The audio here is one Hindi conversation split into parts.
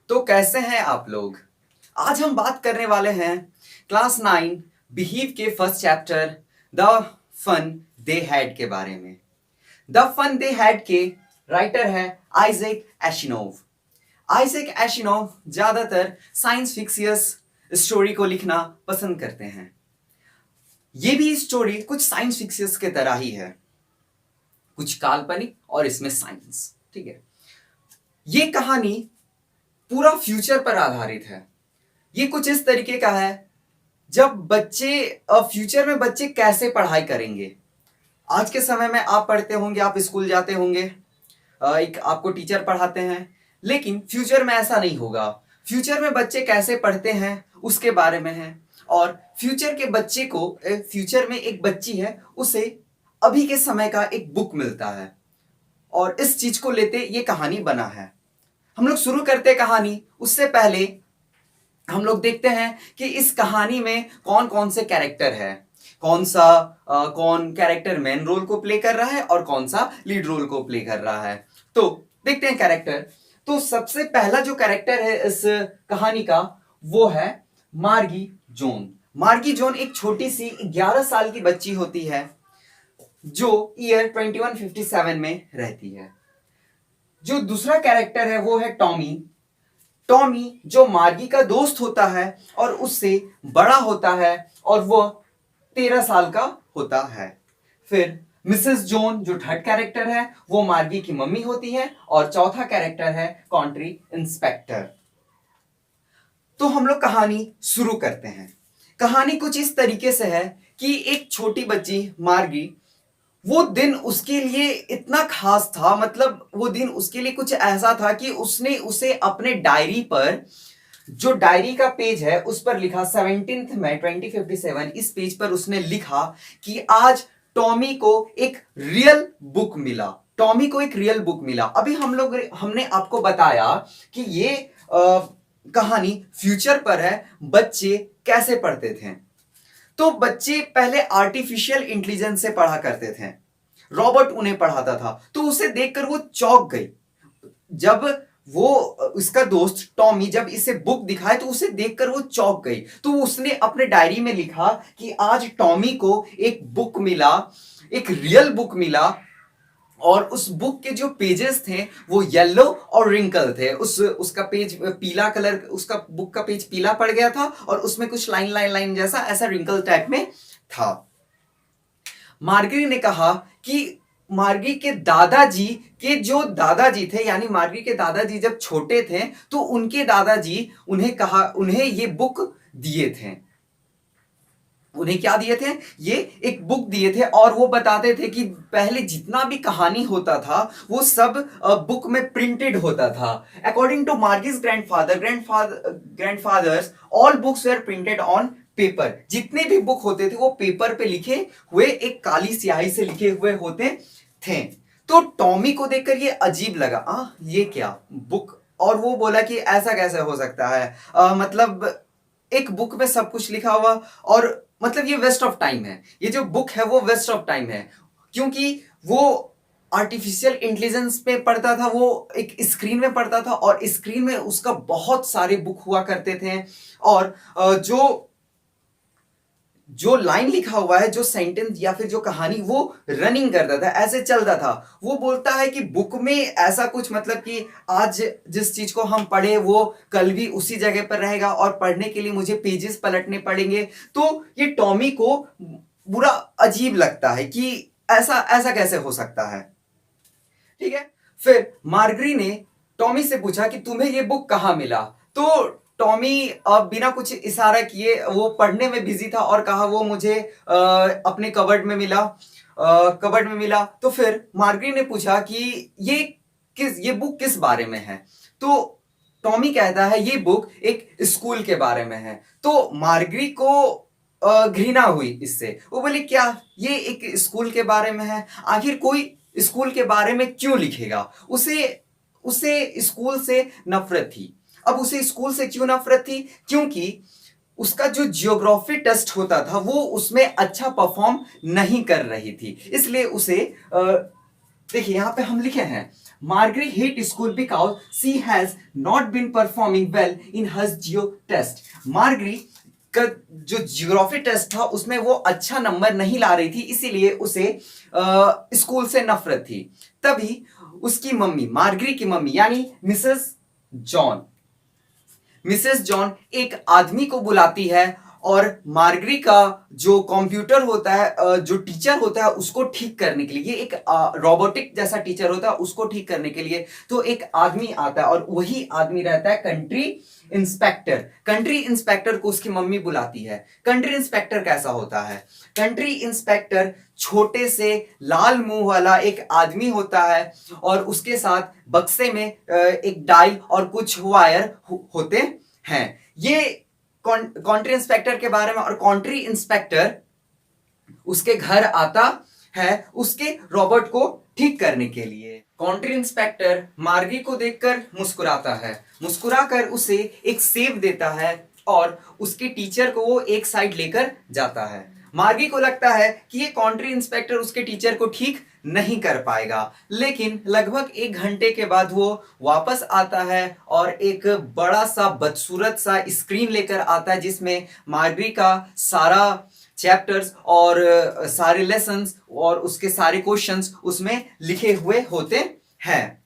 तो कैसे हैं आप लोग। आज हम बात करने वाले हैं क्लास 9 बिहीव के first chapter the fun they had के बारे में। द फन दे हैड के राइटर है आइजैक एसिमोव। आइजैक एसिमोव ज्यादातर साइंस फिक्शियस स्टोरी को लिखना पसंद करते हैं। ये भी स्टोरी कुछ साइंस फिक्शियस के तरह ही है, कुछ काल्पनिक और इसमें साइंस। ठीक है, ये कहानी पूरा फ्यूचर पर आधारित है। ये कुछ इस तरीके का है जब बच्चे फ्यूचर में बच्चे कैसे पढ़ाई करेंगे। आज के समय में आप पढ़ते होंगे, आप स्कूल जाते होंगे, एक आपको टीचर पढ़ाते हैं, लेकिन फ्यूचर में ऐसा नहीं होगा। फ्यूचर में बच्चे कैसे पढ़ते हैं उसके बारे में है। और फ्यूचर के बच्चे को, फ्यूचर में एक बच्ची है, उसे अभी के समय का एक बुक मिलता है और इस चीज को लेते ये कहानी बना है। हम लोग शुरू करते कहानी, उससे पहले हम लोग देखते हैं कि इस कहानी में कौन कौन से कैरेक्टर है, कौन कैरेक्टर मेन रोल को प्ले कर रहा है और कौन सा लीड रोल को प्ले कर रहा है। तो देखते हैं कैरेक्टर। तो सबसे पहला जो कैरेक्टर है इस कहानी का वो है मार्गी जोन। मार्गी जोन एक छोटी सी 11 साल की बच्ची होती है जो ईयर 2157 में रहती है। जो दूसरा कैरेक्टर है वो है टॉमी। टॉमी जो मार्गी का दोस्त होता है और उससे बड़ा होता है और वो 13 साल का होता है। फिर मिसेस जोन जो थर्ड कैरेक्टर है वो मार्गी की मम्मी होती है और चौथा कैरेक्टर है कंट्री इंस्पेक्टर। तो हम लोग कहानी शुरू करते हैं। कहानी कुछ इस तरीके से है कि एक छोटी बच्ची मार्गी, वो दिन उसके लिए इतना खास था, मतलब वो दिन उसके लिए कुछ ऐसा था कि उसने उसे अपने डायरी पर, जो डायरी का पेज है उस पर लिखा 17 मई 2057, इस पेज पर उसने लिखा कि आज टॉमी को एक रियल बुक मिला। टॉमी को एक रियल बुक मिला। अभी हमने आपको बताया कि ये कहानी फ्यूचर पर है, बच्चे कैसे पढ़ते थे। तो बच्चे पहले आर्टिफिशियल इंटेलिजेंस से पढ़ा करते थे, रॉबर्ट उन्हें पढ़ाता था। तो उसे देखकर वो चौंक गई। जब वो उसका दोस्त टॉमी जब इसे बुक दिखाए तो उसे देखकर वो चौंक गई। तो उसने अपने डायरी में लिखा कि आज टॉमी को एक बुक मिला, एक रियल बुक मिला, और उस बुक के जो पेजेस थे वो येलो और रिंकल थे। उसका पेज पीला कलर, उसका बुक का पेज पीला पड़ गया था और उसमें कुछ लाइन लाइन लाइन जैसा ऐसा रिंकल टाइप में था। मार्गी ने कहा कि मार्गी के दादाजी के जो दादाजी थे, यानी मार्गी के दादाजी जब छोटे थे तो उनके दादाजी उन्हें ये बुक दिए थे। उन्हें क्या दिए थे? ये एक बुक दिए थे और वो बताते थे कि पहले जितना भी कहानी होता था वो सब बुक में प्रिंटेड होता था। According to Margie's grandfathers all books were printed on paper. जितने भी बुक होते थे वो पेपर पे लिखे हुए, एक काली स्याही से लिखे हुए होते थे। तो टॉमी को देखकर ये अजीब लगा, ये क्या बुक? और वो बोला कि ऐसा कैसे हो सकता है, मतलब एक बुक में सब कुछ लिखा हुआ, और मतलब ये वेस्ट ऑफ टाइम है, ये जो बुक है वो वेस्ट ऑफ टाइम है। क्योंकि वो आर्टिफिशियल इंटेलिजेंस पे पढ़ता था, वो एक स्क्रीन में पढ़ता था और स्क्रीन में उसका बहुत सारे बुक हुआ करते थे। और जो लाइन लिखा हुआ है, जो सेंटेंस या फिर जो कहानी, वो रनिंग करता था, ऐसे चलता था। वो बोलता है कि बुक में ऐसा कुछ, मतलब कि आज जिस चीज को हम पढ़े वो कल भी उसी जगह पर रहेगा और पढ़ने के लिए मुझे पेजेस पलटने पड़ेंगे। तो ये टॉमी को बुरा अजीब लगता है कि ऐसा ऐसा कैसे हो सकता है। ठीक है, फिर मार्गरी ने टॉमी से पूछा कि तुम्हें ये बुक कहाँ मिला। तो टॉमी अब बिना कुछ इशारा किए वो पढ़ने में बिजी था और कहा वो मुझे अपने कबर्ड में मिला। तो फिर मार्गरी ने पूछा कि ये बुक किस बारे में है। तो टॉमी कहता है ये बुक एक स्कूल के बारे में है। तो मार्गरी को घृणा हुई इससे। वो बोली क्या ये एक स्कूल के बारे में है? आखिर कोई स्कूल के बारे में क्यों लिखेगा? उसे स्कूल से नफरत थी। अब उसे स्कूल से क्यों नफरत थी? क्योंकि उसका जो जियोग्राफी टेस्ट होता था वो उसमें अच्छा परफॉर्म नहीं कर रही थी, इसलिए उसे देखिए यहाँ पे हम लिखे हैं Margie hate school because she has not been performing well in her geo test. Margie का जो जियोग्राफी टेस्ट था उसमें वो अच्छा नंबर नहीं ला रही थी, इसीलिए उसे स्कूल से नफरत थी। तभी उसकी मम्मी, मार्गरी की मम्मी यानी मिसेस जॉन एक आदमी को बुलाती है और मार्गरी का जो कंप्यूटर होता है, जो टीचर होता है उसको ठीक करने के लिए, ये एक रोबोटिक जैसा टीचर होता है, उसको ठीक करने के लिए तो एक आदमी आता है और वही आदमी रहता है कंट्री इंस्पेक्टर। कंट्री इंस्पेक्टर को उसकी मम्मी बुलाती है। कंट्री इंस्पेक्टर कैसा होता है? कंट्री इंस्पेक्टर छोटे से लाल मुंह वाला एक आदमी होता है और उसके साथ बक्से में एक डायल और कुछ वायर होते हैं। ये कंट्री इंस्पेक्टर के बारे में। और कंट्री इंस्पेक्टर उसके घर आता है उसके रॉबर्ट को ठीक करने के लिए। कंट्री इंस्पेक्टर मार्गी को देखकर मुस्कुराता है, मुस्कुराकर उसे एक सेब देता है और उसके टीचर को वो एक साइड लेकर जाता है। मार्गी को लगता है कि ये कंट्री इंस्पेक्टर उसके टीचर को ठीक नहीं कर पाएगा, लेकिन लगभग 1 घंटे के बाद वो वापस आता है और एक बड़ा सा बदसूरत सा स्क्रीन लेकर आता है जिसमें मार्गी का सारा चैप्टर्स और सारे लेसन्स और उसके सारे क्वेश्चंस उसमें लिखे हुए होते हैं।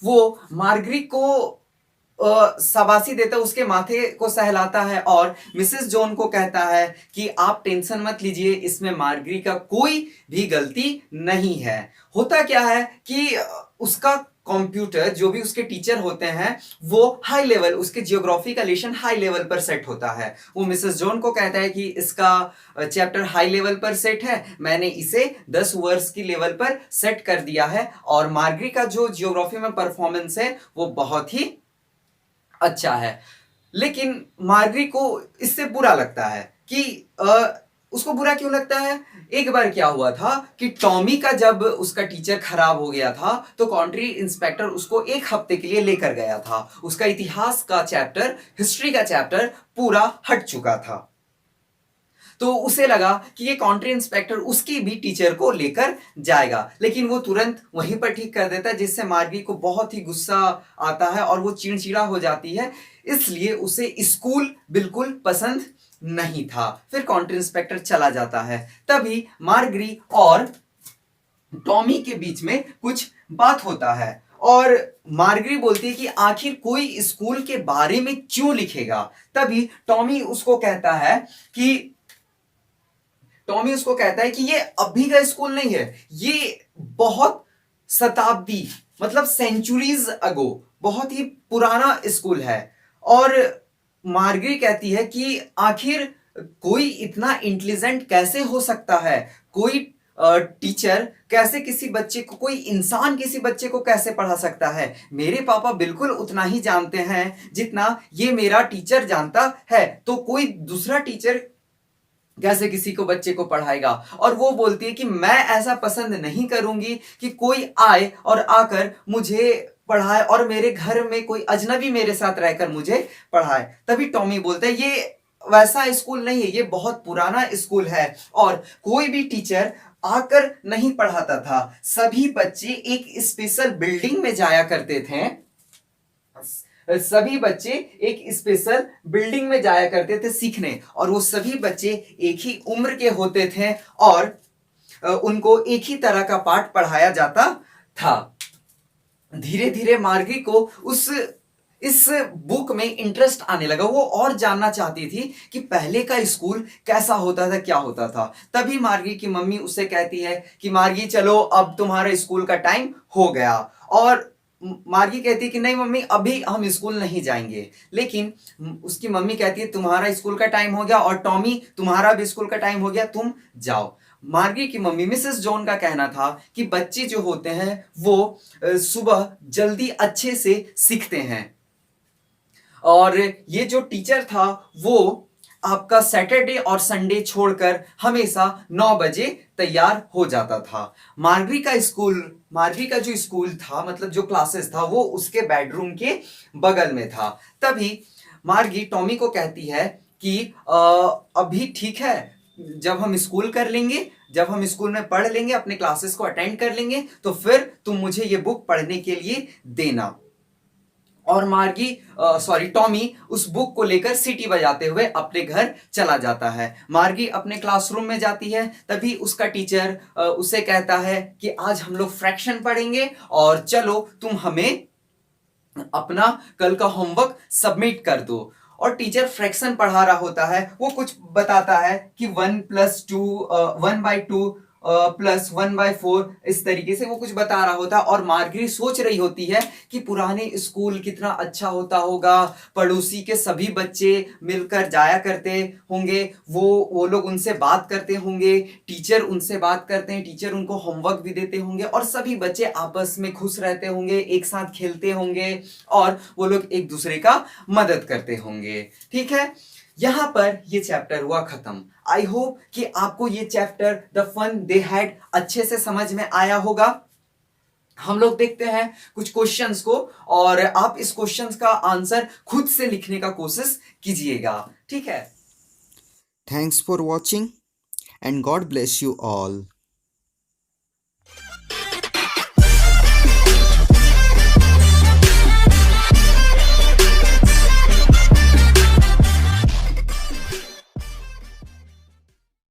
वो मार्गरी को शाबाशी देता है, उसके माथे को सहलाता है और मिसेस जॉन को कहता है कि आप टेंशन मत लीजिए, इसमें मार्गरी का कोई भी गलती नहीं है। होता क्या है कि उसका कंप्यूटर, जो भी उसके टीचर होते हैं, वो हाई लेवल, उसके जियोग्राफी का लेशन हाई लेवल पर सेट होता है। वो मिसेस जॉन को कहता है कि इसका चैप्टर हाई लेवल पर सेट है, मैंने इसे 10 वर्ष की लेवल पर सेट कर दिया है और मार्गरी का जो जियोग्राफी में परफॉर्मेंस है वो बहुत ही अच्छा है। लेकिन मार्गरी को इससे बुरा लगता है कि उसको बुरा क्यों लगता है? एक बार क्या हुआ था कि टॉमी का जब उसका टीचर खराब हो गया था तो कंट्री इंस्पेक्टर उसको 1 हफ्ते के लिए लेकर गया था। उसका इतिहास का चैप्टर, हिस्ट्री का चैप्टर पूरा हट चुका था, तो उसे लगा कि ये कंट्री इंस्पेक्टर उसकी भी टीचर को लेकर जाएगा, लेकिन वो तुरंत वहीं पर ठीक कर देता है, जिससे मार्गी को बहुत ही गुस्सा आता है और वो चिड़चिड़ा हो जाती है। इसलिए उसे स्कूल बिल्कुल पसंद नहीं था। फिर कंट्री इंस्पेक्टर चला जाता है। तभी मार्गरी और टॉमी के बीच में कुछ बात होता है और मार्गरी बोलती है कि आखिर कोई स्कूल के बारे में क्यों लिखेगा। तभी टॉमी उसको कहता है कि ये अभी का स्कूल नहीं है, ये बहुत शताब्दी, मतलब सेंचुरीज अगो, बहुत ही पुराना स्कूल है। और मार्गरी कहती है कि आखिर कोई इतना इंटेलिजेंट कैसे हो सकता है, कोई टीचर कैसे किसी बच्चे को, कोई इंसान किसी बच्चे को कैसे पढ़ा सकता है? मेरे पापा बिल्कुल उतना ही जानते हैं जितना ये मेरा टीचर जानता है, तो कोई दूसरा टीचर कैसे किसी को, बच्चे को पढ़ाएगा? और वो बोलती है कि मैं ऐसा पसंद नहीं करूंगी कि कोई आए और आकर मुझे पढ़ाए और मेरे घर में कोई अजनबी मेरे साथ रहकर मुझे पढ़ाए। तभी टॉमी बोलता है ये वैसा स्कूल नहीं है, ये बहुत पुराना स्कूल है और कोई भी टीचर आकर नहीं पढ़ाता था, सभी बच्चे एक स्पेशल बिल्डिंग में जाया करते थे, सभी बच्चे एक स्पेशल बिल्डिंग में जाया करते थे सीखने, और वो सभी बच्चे एक ही उम्र के होते थे और उनको एक ही तरह का पाठ पढ़ाया जाता था। धीरे धीरे मार्गी को इस बुक में इंटरेस्ट आने लगा। वो और जानना चाहती थी कि पहले का स्कूल कैसा होता था, क्या होता था। तभी मार्गी की मम्मी उससे कहती है कि मार्गी चलो, अब तुम्हारा स्कूल का टाइम हो गया। और मार्गी कहती है कि नहीं मम्मी, अभी हम स्कूल नहीं जाएंगे। लेकिन उसकी मम्मी कहती है तुम्हारा स्कूल का टाइम हो गया और टॉमी तुम्हारा भी स्कूल का टाइम हो गया, तुम जाओ। मार्गी की मम्मी मिसेस जॉन का कहना था कि बच्चे जो होते हैं वो सुबह जल्दी अच्छे से सीखते हैं और ये जो टीचर था वो आपका सैटरडे और संडे छोड़कर हमेशा 9 बजे तैयार हो जाता था। मार्गी का जो स्कूल था, मतलब जो क्लासेस था, वो उसके बेडरूम के बगल में था। तभी मार्गी टॉमी को कहती है कि अभी ठीक है, जब हम स्कूल कर लेंगे, जब हम स्कूल में पढ़ लेंगे, अपने क्लासेस को अटेंड कर लेंगे, तो फिर तुम मुझे ये बुक पढ़ने के लिए देना। और मार्गी सॉरी टॉमी उस बुक को लेकर सीटी बजाते हुए अपने घर चला जाता है। मार्गी अपने क्लासरूम में जाती है, तभी उसका टीचर उसे कहता है कि आज हम लोग फ्रैक्शन पढ़ेंगे और चलो तुम हमें अपना कल का होमवर्क सबमिट कर दो। और टीचर फ्रैक्शन पढ़ा रहा होता है, वो कुछ बताता है कि 1+2 1/2 +1/4 इस तरीके से वो कुछ बता रहा होता है। और मार्गरी सोच रही होती है कि पुराने स्कूल कितना अच्छा होता होगा, पड़ोसी के सभी बच्चे मिलकर जाया करते होंगे, वो लोग उनसे बात करते होंगे, टीचर उनसे बात करते हैं, टीचर उनको होमवर्क भी देते होंगे और सभी बच्चे आपस में खुश रहते होंगे, एक साथ खेलते होंगे और वो लोग एक दूसरे का मदद करते होंगे। ठीक है, यहां पर ये चैप्टर हुआ खत्म। आई होप कि आपको ये chapter the fun they had अच्छे से समझ में आया होगा। हम लोग देखते हैं कुछ क्वेश्चंस को, और आप इस क्वेश्चंस का आंसर खुद से लिखने का कोशिश कीजिएगा। ठीक है, Thanks for watching and God bless you all.